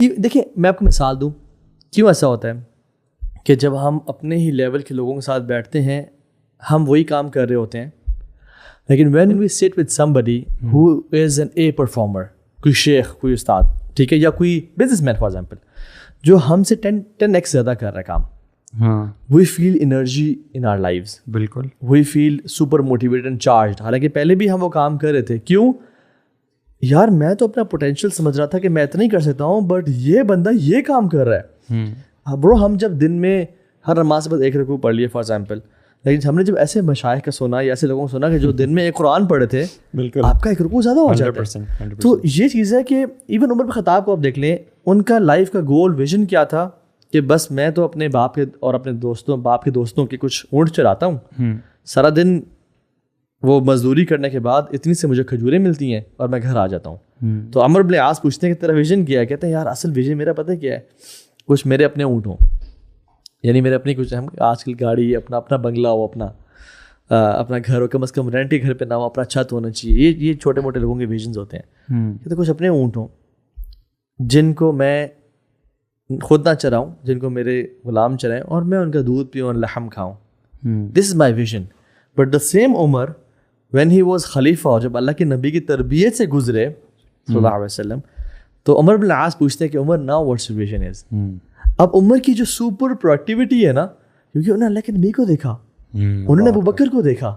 دیکھیں میں آپ کو مثال دوں کیوں ایسا ہوتا ہے کہ جب ہم اپنے ہی لیول کے لوگوں کے ساتھ بیٹھتے ہیں ہم وہی کام کر رہے ہوتے ہیں, لیکن when we sit with some buddy who is an a performer, کوئی شیخ, کوئی استاد, ٹھیک ہے, یا کوئی بزنس مین فار ایگزامپل جو ہم سے 10x زیادہ کر رہا ہے کام, وی فیل انرجی ان آر لائفز. بالکل, وی فیل سپر موٹیویٹڈ اینڈ چارجڈ. حالانکہ پہلے بھی ہم وہ کام کر رہے تھے. کیوں یار میں تو اپنا پوٹینشیل سمجھ رہا تھا کہ میں اتنا ہی کر سکتا ہوں, بٹ یہ بندہ یہ کام کر رہا ہے. برو ہم جب دن میں ہر نماز سے بعد 1 رکوع پڑھ لیے فار ایگزامپل, لیکن ہم نے جب ایسے مشائخ کا سنا یا ایسے لوگوں کو سنا کہ جو دن میں ایک قرآن پڑھے تھے, بالکل آپ کا 1 رکوع زیادہ ہو جاتا ہے. تو یہ چیز ہے کہ ایون عمر بن خطاب کو آپ دیکھ لیں, ان کا لائف کا گول ویژن کیا تھا کہ بس میں تو اپنے باپ کے اور اپنے باپ کے دوستوں کے کچھ اونٹ چراتا ہوں, سارا دن وہ مزدوری کرنے کے بعد اتنی سے مجھے کھجوریں ملتی ہیں اور میں گھر آ جاتا ہوں. تو عمر بن العاص پوچھتے ہیں کہ تیرا ویژن کیا ہے؟ کہتے ہیں یار اصل ویژن میرا پتہ کیا ہے, کچھ میرے اپنے اونٹ ہوں, یعنی میرے اپنی کچھ آج کل گاڑی, اپنا بنگلہ ہو, اپنا گھر ہو, کم از کم رینٹ کے گھر پہ نہ ہو, اپنا چھت ہونا چاہیے. یہ چھوٹے موٹے لوگوں کے ویژنز ہوتے ہیں. کہتے کچھ اپنے اونٹ ہوں جن کو میں خود نہ چراؤں, جن کو میرے غلام چرائیں, اور میں ان کا دودھ پیوں اور لحم کھاؤں. This is my vision. But the same Umar when he was خلیفہ, اور جب اللہ کے نبی کی تربیت سے گزرے صلی اللہ علیہ وسلم, تو عمر بن العاص پوچھتے ہیں کہ Umar now what's your vision is. اب عمر کی جو سپر پروڈکٹیوٹی ہے نا, کیونکہ انہوں نے اللہ کے نبی کو دیکھا, انہوں نے ابوبکر کو دیکھا,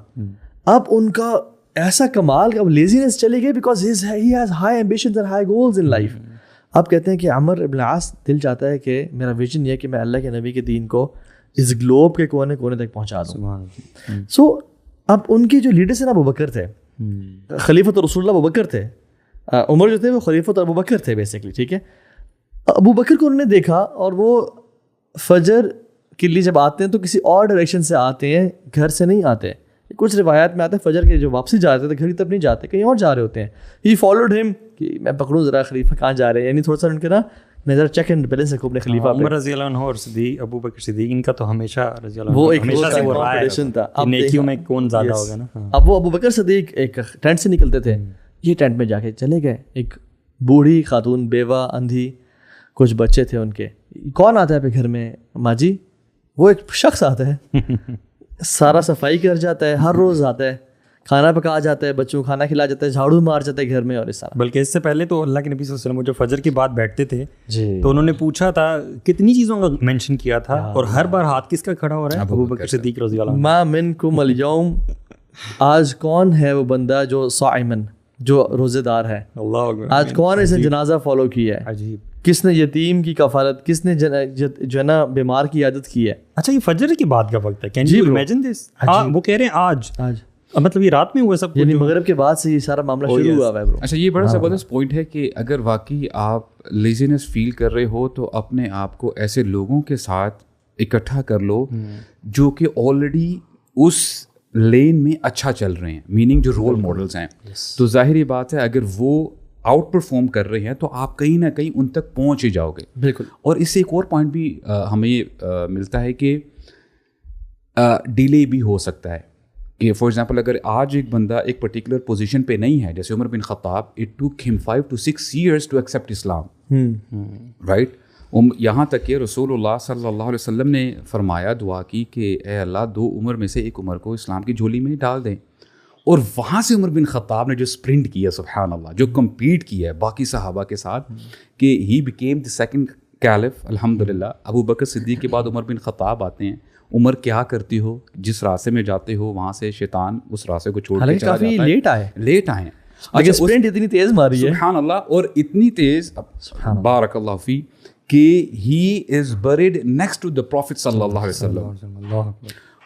اب ان کا ایسا کمال, اب لیزینس چلی گئی because he has high ambitions and high goals in life. اب کہتے ہیں کہ عمر بن العاص دل چاہتا ہے کہ میرا ویژن یہ ہے کہ میں اللہ کے نبی کے دین کو اس گلوب کے کونے کونے تک پہنچا دوں. سو اب ان کے جو لیڈرز ہیں نا ابوبکر تھے, خلیفۃ رسول اللہ ابوبکر تھے, عمر جو تھے وہ خلیفۃ ابوبکر تھے بیسکلی, ٹھیک ہے. ابوبکر کو انہوں نے دیکھا اور وہ فجر کے لیے جب آتے ہیں تو کسی اور ڈائریکشن سے آتے ہیں, گھر سے نہیں آتے. کچھ روایات میں آتا ہے فجر کے جو واپسی جا رہے تھے گھر کی طرف نہیں جاتے, کہیں اور جا رہے ہوتے ہیں. ہی فالوڈ ہم کہ میں پکڑوں ذرا خلیفہ کہاں جا رہے ہیں, یعنی تھوڑا سا ان کے نا میں ذرا چیک اینڈ بیلنس رکھوں اپنے خلیفہ پہ. عمر رضی اللہ عنہ اور صدیق ابوبکر صدیق ان کا تو ہمیشہ رضی اللہ عنہ وہ ایک کمپٹیشن تھا نیکیوں میں کون زیادہ ہوگا نا. اب وہ ابوبکر صدیق ایک ٹینٹ سے نکلتے تھے, یہ ٹینٹ میں جا کے چلے گئے. ایک بوڑھی خاتون, بیوہ, اندھی, کچھ بچے تھے ان کے. کون آتا ہے پہ گھر میں ماں جی؟ وہ ایک شخص آتا ہے, سارا صفائی کر جاتا ہے, ہر روز آتا ہے, کھانا پکا جاتا ہے, بچوں کو کھانا کھلا جاتا ہے, جھاڑو مار جاتا ہے گھر میں, اور اس طرح. بلکہ اس سے پہلے تو اللہ کے نبی صلی اللہ علیہ وسلم جو فجر کی بات بیٹھتے تھے تو انہوں نے پوچھا تھا, کتنی چیزوں کا مینشن کیا تھا, اور ہر بار ہاتھ کس کا کھڑا ہو رہا ہے؟ ابوبکر صدیق رضی اللہ عنہ. ما منکم الیوم, آج کون ہے وہ بندہ جو صائمن, جو روزے دار ہے؟ اللہ اکبر. آج کون اس نے جنازہ فالو کیا ہے؟ عجیب. کس نے یتیم کی کفالت, کس نے جو ہے نا بیمار کی عادت کی ہے؟ اچھا یہ فجر کی بات کا وقت ہے, کین یو امیجن دس؟ وہ کہہ رہے ہیں آج مطلب یہ رات میں ہوا سب, یعنی مغرب کے بعد سے یہ سارا معاملہ شروع ہوا ہے. اچھا یہ بڑا زبردست پوائنٹ ہے کہ اگر واقعی آپ لیزینس فیل کر رہے ہو تو اپنے آپ کو ایسے لوگوں کے ساتھ اکٹھا کر لو جو کہ آلریڈی اس لین میں اچھا چل رہے ہیں, میننگ جو رول ماڈلز ہیں. تو ظاہری بات ہے اگر وہ آؤٹ پرفارم کر رہے ہیں تو آپ کہیں نہ کہیں ان تک پہنچ ہی جاؤ گے. بالکل. اور اس سے ایک اور پوائنٹ بھی ہمیں یہ ملتا ہے کہ ڈیلے بھی ہو سکتا ہے کہ فار ایگزامپل اگر آج ایک بندہ ایک پرٹیکولر پوزیشن پہ نہیں ہے, جیسے عمر بن خطاب, اٹ ٹوک ہم 5 to 6 years ٹو ایکسیپٹ اسلام, رائٹ. یہاں تک کہ رسول اللہ صلی اللہ علیہ وسلم نے فرمایا, دعا کی کہ اے اللہ 2 عمر میں سے ایک عمر کو اسلام کی جھولی میں ڈال دیں. اور وہاں سے عمر بن خطاب نے جو اسپرنٹ کیا, سبحان اللہ, جو کمپیٹ کیا ہے باقی صحابہ کے ساتھ, کہ he became the second caliph الحمدللہ. ابو بکر صدیق کے بعد عمر بن خطاب آتے ہیں. عمر کیا کرتی ہو, جس راستے میں جاتے ہو وہاں سے شیطان اس راستے کو چھوڑ کے چلا جاتا ہے. لیٹ آئے اگر اسپرنٹ اتنی تیز ماری ہے, سبحان اللہ, اور اتنی تیز, بارک اللہ فی, کہ he is buried next to the prophet صلی اللہ علیہ وسلم.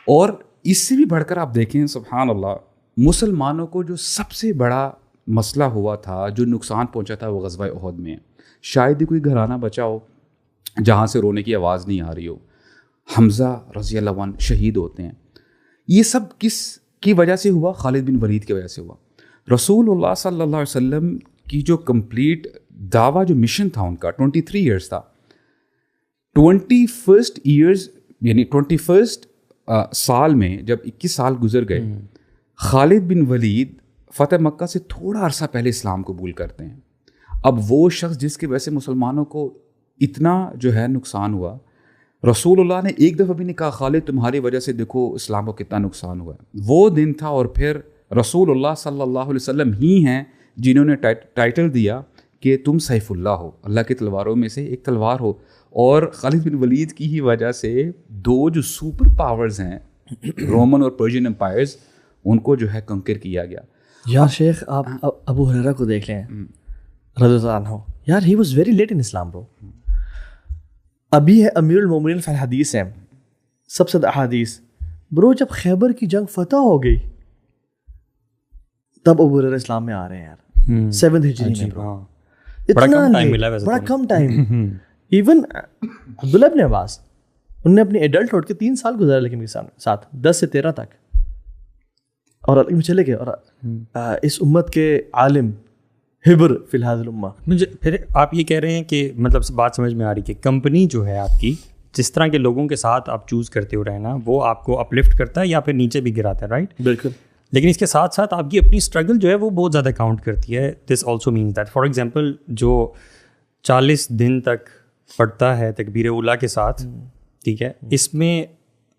اور اس سے بھی بڑھ کر آپ دیکھیں سبحان اللہ, مسلمانوں کو جو سب سے بڑا مسئلہ ہوا تھا, جو نقصان پہنچا تھا, وہ غزوہ احد میں. شاید ہی کوئی گھرانہ بچا ہو جہاں سے رونے کی آواز نہیں آ رہی ہو. حمزہ رضی اللہ عنہ شہید ہوتے ہیں. یہ سب کس کی وجہ سے ہوا؟ خالد بن ولید کی وجہ سے ہوا. رسول اللہ صلی اللہ علیہ وسلم کی جو کمپلیٹ دعویٰ, جو مشن تھا ان کا 23 ایئرس تھا. 21 ایئرز یعنی 21 سال میں جب 21 سال گزر گئے, خالد بن ولید فتح مکہ سے تھوڑا عرصہ پہلے اسلام قبول کرتے ہیں. اب وہ شخص جس کی وجہ سے مسلمانوں کو اتنا جو ہے نقصان ہوا. رسول اللہ نے ایک دفعہ بھی نہیں کہا خالد تمہاری وجہ سے دیکھو اسلام کو کتنا نقصان ہوا ہے. وہ دن تھا اور پھر رسول اللہ صلی اللہ علیہ وسلم ہی ہیں جنہوں نے ٹائٹل دیا کہ تم سیف اللہ ہو, اللہ کی تلواروں میں سے ایک تلوار ہو. اور خالد بن ولید کی ہی وجہ سے دو جو سپر پاورز ہیں رومن اور پرشین امپائرز ان کو جو ہے کنکر کیا گیا. یار شیخ آپ ابو ہریرہ کو دیکھ لیں رضی اللہ عنہ, یار ہی واز ویری لیٹ ان اسلام برو. ابھی ہے امیر المومنین فی الحدیث ہیں, سب سے احادیث برو. جب خیبر کی جنگ فتح ہو گئی تب ابو ہریرہ اسلام میں آ رہے ہیں یار 7th ہجری میں برو. بڑا کم ٹائم. ایون عبداللہ ابن عباس انہوں نے اپنی ایڈلٹ ہوڈ کے 3 سال گزارے لیکن کے ساتھ 10 سے 13 تک, اور میں چلے گئے. اور اس امت کے عالم حبر فی الحال الامہ. مجھے پھر آپ یہ کہہ رہے ہیں کہ مطلب بات سمجھ میں آ رہی کہ کمپنی جو ہے آپ کی جس طرح کے لوگوں کے ساتھ آپ چوز کرتے ہو رہنا وہ آپ کو اپلفٹ کرتا ہے یا پھر نیچے بھی گراتا ہے, رائٹ؟ بالکل. لیکن اس کے ساتھ ساتھ آپ کی اپنی اسٹرگل جو ہے وہ بہت زیادہ کاؤنٹ کرتی ہے. This also means that for example جو 40 دن تک پڑھتا ہے تکبیر اولیٰ کے ساتھ, ٹھیک ہے, اس میں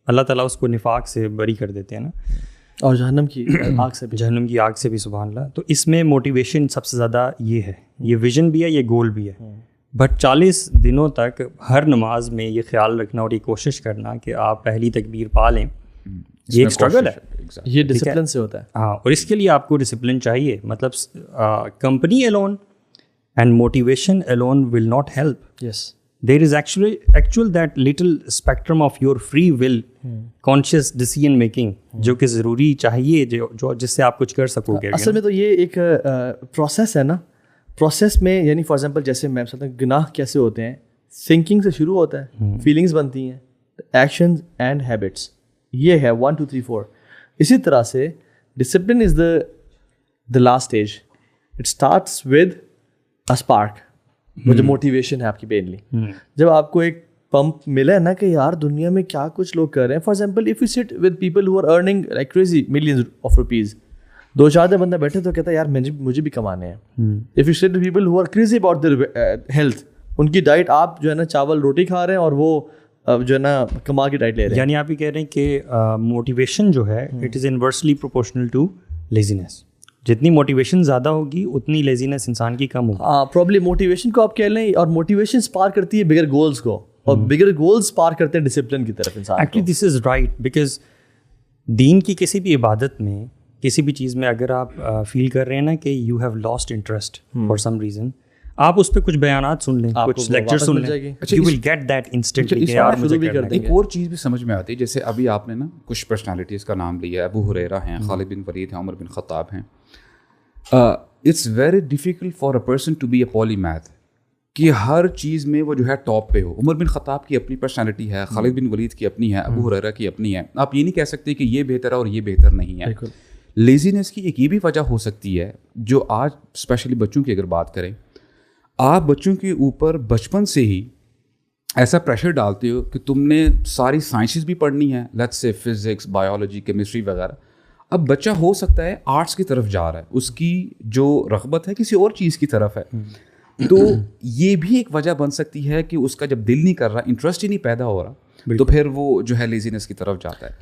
اللہ تعالیٰ اس کو نفاق سے بری کر دیتے ہیں نا, اور جہنم کی آگ سے بھی سبحان اللہ. تو اس میں موٹیویشن سب سے زیادہ یہ ہے, یہ ویژن بھی ہے, یہ گول بھی ہے. بٹ 40 دنوں تک ہر نماز میں یہ خیال رکھنا اور یہ کوشش کرنا کہ آپ پہلی تکبیر پا لیں, یہ ایک اسٹرگل ہے, یہ ڈسپلن سے ہوتا ہے. ہاں, اور اس کے لیے آپ کو ڈسپلن چاہیے. مطلب company alone and motivation alone will not help. Yes. There is actual that little spectrum of your free will, conscious decision making, جو کہ ضروری چاہیے جو جس سے آپ کچھ کر سکو گے. اصل میں تو یہ ایک پروسیس ہے نا. پروسیس میں یعنی فار ایگزامپل جیسے میں بتاتا ہوں گناہ کیسے ہوتے ہیں, تھنکنگ سے شروع ہوتا ہے, فیلنگس بنتی ہیں, ایکشنز اینڈ ہیبٹس, یہ ہے 1 2 3 4. اسی طرح سے discipline is the last stage. It starts with a spark, وہ جو موٹیویشن ہے آپ کی مینلی. جب آپ کو ایک پمپ ملا ہے نا کہ یار دنیا میں کیا کچھ لوگ کر رہے ہیں. For example if you sit with people who are earning like crazy millions of rupees, 2-4 بندہ بیٹھے تو کہتا ہے یار مجھے بھی کمانے ہیں. If you sit with people who are crazy about their health, ان کی ڈائٹ آپ جو ہے نا چاول روٹی کھا رہے ہیں اور وہ جو ہے نا کما کی ڈائٹ لے رہے ہیں. یعنی آپ یہ کہہ رہے ہیں کہ موٹیویشن جو ہے it is inversely proportional to laziness. جتنی موٹیویشن زیادہ ہوگی اتنی لیزینس انسان کی کم ہوگی. ہاں, پرابلی موٹیویشن کو آپ کہہ لیں, اور موٹیویشن اسپارک کرتی ہے بگر گولس کو, اور بگر گولس اسپارک کرتے ہیں ڈسپلن کی طرف انسان. Actually this is right, because دین کی کسی بھی عبادت میں کسی بھی چیز میں اگر آپ فیل کر رہے ہیں نا کہ you have lost interest for some reason, آپ اس پہ کچھ بیانات سن لیں, کچھ لیکچر سن لیں, you will get that instantly. ایک اور چیز بھی سمجھ میں آتی ہے, جیسے ابھی آپ نے نا کچھ پرسنالٹیز کا نام لیا, ابو ہریرہ ہیں, خالد بن ولید ہیں, عمر بن خطاب ہیں. It's very difficult for a person to be a polymath کہ ہر چیز میں وہ جو ہے ٹاپ پہ ہو. عمر بن خطاب کی اپنی پرسنالٹی ہے, خالد بن ولید کی اپنی ہے, ابو ہریرہ کی اپنی ہے. آپ یہ نہیں کہہ سکتے کہ یہ بہتر ہے اور یہ بہتر نہیں ہے. لیزینس کی ایک یہ بھی وجہ ہو سکتی ہے جو آج اسپیشلی بچوں کی اگر بات کریں, آپ بچوں کے اوپر بچپن سے ہی ایسا پریشر ڈالتے ہو کہ تم نے ساری سائنسز بھی پڑھنی ہے, let's say physics, biology, chemistry وغیرہ. اب بچہ ہو سکتا ہے آرٹس کی طرف جا رہا ہے, اس کی جو رغبت ہے کسی اور چیز کی طرف ہے, تو یہ بھی ایک وجہ بن سکتی ہے کہ اس کا جب دل نہیں کر رہا, انٹرسٹ ہی نہیں پیدا ہو رہا, تو پھر وہ جو ہے لیزینس کی طرف جاتا ہے.